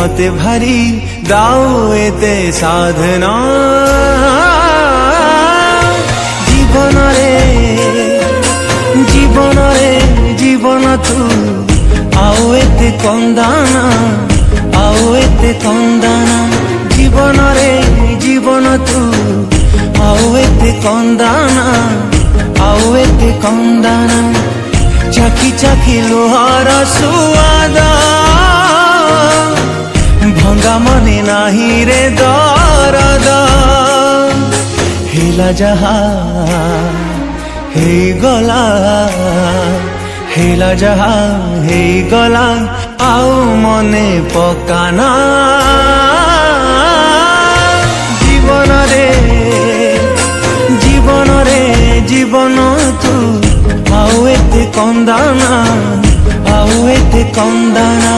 মতে ভারি দাও এতে সাধনা জীবনরে জীবনরে জীবন তু আও এতে কন্দানা আও এতে কন্দানা জীবনরে জীবন তু আও এতে কন্দানা আও এতে কন্দানা চাকি চাকি লোহার সুয়াদ ভঙ্গা মনে নাহি রে দরদ হেলা যাহা হেই গলা হেলা যাহা হেই গলা আও মনে পকানা জীবনরে জীবনরে জীবন তু আও এতে কন্দানা আও এতে কন্দানা।